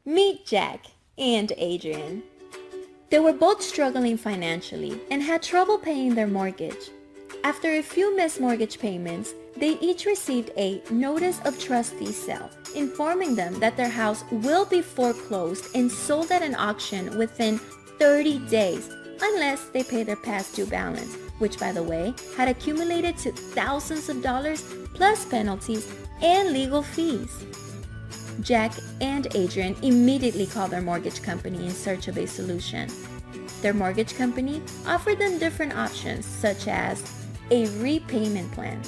Meet Jack and Adrian. They were both struggling financially and had trouble paying their mortgage. After a few missed mortgage payments, they each received a notice of trustee sale, informing them that their house will be foreclosed and sold at an auction within 30 days, unless they pay their past due balance, which, by the way, had accumulated to thousands of dollars plus penalties and legal fees. Jack and Adrian immediately called their mortgage company in search of a solution. Their mortgage company offered them different options, such as a repayment plan,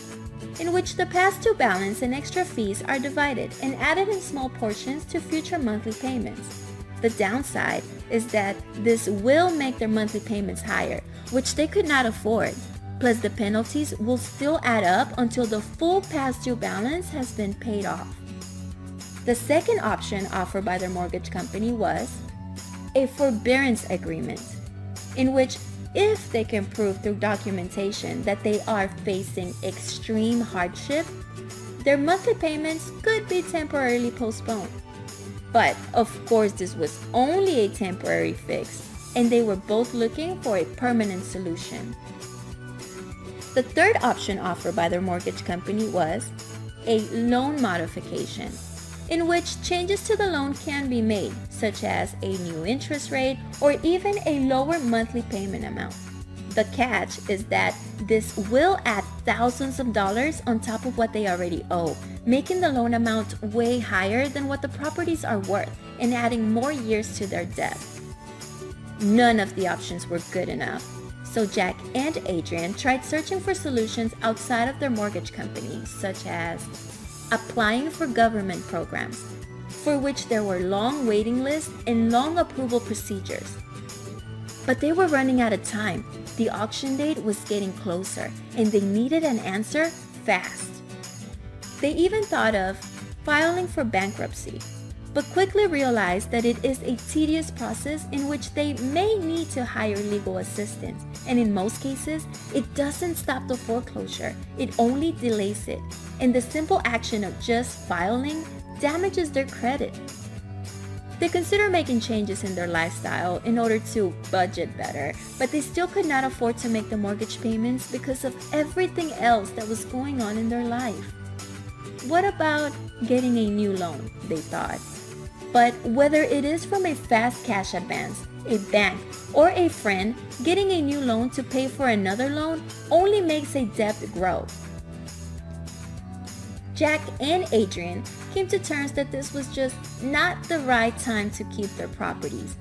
in which the past due balance and extra fees are divided and added in small portions to future monthly payments. The downside is that this will make their monthly payments higher, which they could not afford. Plus, the penalties will still add up until the full past due balance has been paid off. The second option offered by their mortgage company was a forbearance agreement, in which if they can prove through documentation that they are facing extreme hardship, their monthly payments could be temporarily postponed. But of course, this was only a temporary fix, and they were both looking for a permanent solution. The third option offered by their mortgage company was a loan modification, in which changes to the loan can be made, such as a new interest rate or even a lower monthly payment amount. The catch is that this will add thousands of dollars on top of what they already owe, making the loan amount way higher than what the properties are worth and adding more years to their debt. None of the options were good enough, so Jack and Adrian tried searching for solutions outside of their mortgage company, such as applying for government programs, for which there were long waiting lists and long approval procedures. But they were running out of time. The auction date was getting closer, and they needed an answer fast. They even thought of filing for bankruptcy, but quickly realized that it is a tedious process in which they may need to hire legal assistance, and in most cases, it doesn't stop the foreclosure, it only delays it, and the simple action of just filing damages their credit. They considered making changes in their lifestyle in order to budget better, but they still could not afford to make the mortgage payments because of everything else that was going on in their life. What about getting a new loan, they thought. But whether it is from a fast cash advance, a bank, or a friend, getting a new loan to pay for another loan only makes a debt grow. Jack and Adrian came to terms that this was just not the right time to keep their properties.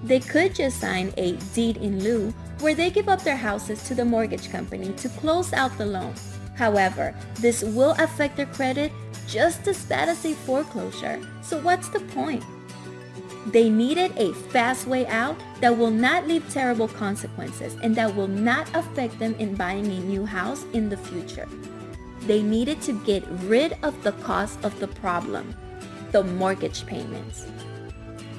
They could just sign a deed in lieu where they give up their houses to the mortgage company to close out the loan. However, this will affect their credit just as bad as a foreclosure, so what's the point? They needed a fast way out that will not leave terrible consequences and that will not affect them in buying a new house in the future. They needed to get rid of the cause of the problem, the mortgage payments.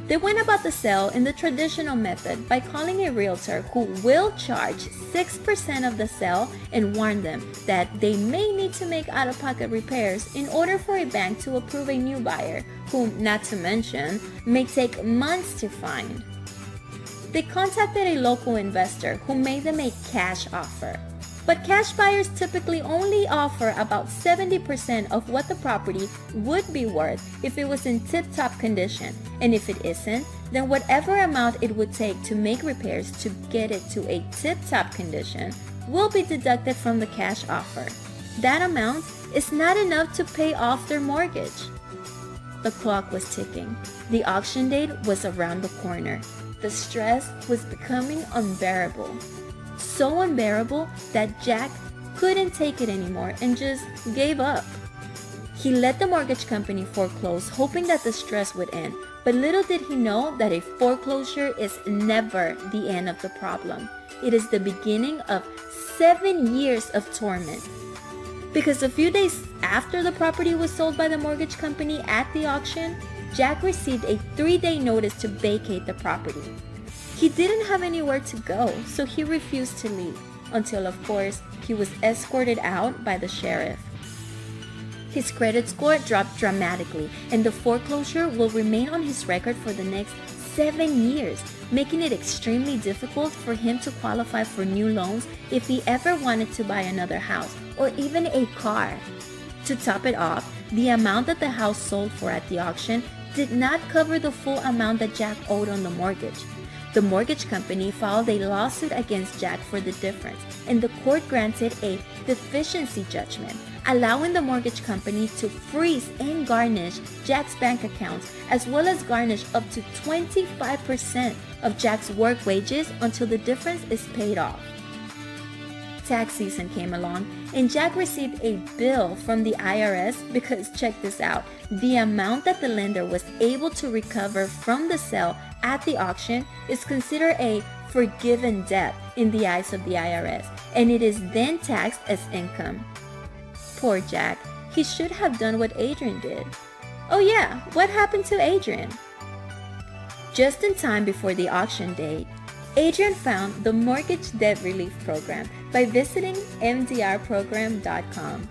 They went about the sale in the traditional method by calling a realtor who will charge 6% of the sale and warn them that they may need to make out-of-pocket repairs in order for a bank to approve a new buyer, who, not to mention, may take months to find. They contacted a local investor who made them a cash offer. But cash buyers typically only offer about 70% of what the property would be worth if it was in tip-top condition, and if it isn't, then whatever amount it would take to make repairs to get it to a tip-top condition will be deducted from the cash offer. That amount is not enough to pay off their mortgage. The clock was ticking. The auction date was around the corner. The stress was becoming unbearable. So unbearable that Jack couldn't take it anymore and just gave up. He let the mortgage company foreclose, hoping that the stress would end, but little did he know that a foreclosure is never the end of the problem. It is the beginning of 7 years of torment. Because a few days after the property was sold by the mortgage company at the auction, Jack received a 3-day notice to vacate the property. He didn't have anywhere to go, so he refused to leave, until of course he was escorted out by the sheriff. His credit score dropped dramatically, and the foreclosure will remain on his record for the next 7 years, making it extremely difficult for him to qualify for new loans if he ever wanted to buy another house or even a car. To top it off, the amount that the house sold for at the auction did not cover the full amount that Jack owed on the mortgage. The mortgage company filed a lawsuit against Jack for the difference, and the court granted a deficiency judgment, allowing the mortgage company to freeze and garnish Jack's bank accounts, as well as garnish up to 25% of Jack's work wages until the difference is paid off. Tax season came along, and Jack received a bill from the IRS because, check this out, the amount that the lender was able to recover from the sale at the auction is considered a forgiven debt in the eyes of the IRS, and it is then taxed as income. Poor Jack, he should have done what Adrian did. Oh yeah, what happened to Adrian? Just in time before the auction date, Adrian found the Mortgage Debt Relief Program by visiting MDRprogram.com.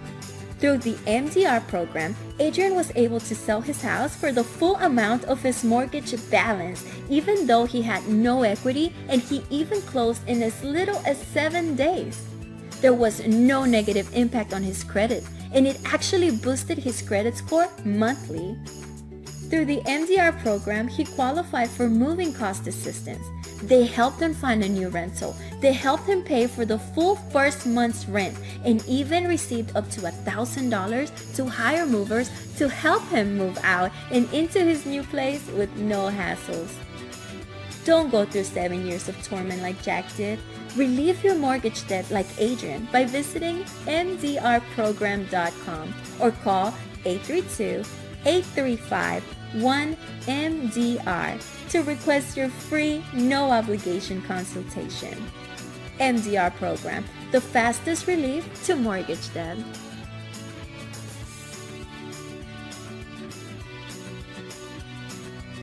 Through the MDR program, Adrian was able to sell his house for the full amount of his mortgage balance, even though he had no equity, and he even closed in as little as 7 days. There was no negative impact on his credit, and it actually boosted his credit score monthly. Through the MDR program, he qualified for moving cost assistance. They helped him find a new rental. They helped him pay for the full first month's rent, and even received up to $1,000 to hire movers to help him move out and into his new place with no hassles. Don't go through 7 years of torment like Jack did. Relieve your mortgage debt like Adrian by visiting MDRprogram.com or call 832-835-1MDR to request your free, no-obligation consultation. MDR Program, the fastest relief to mortgage debt.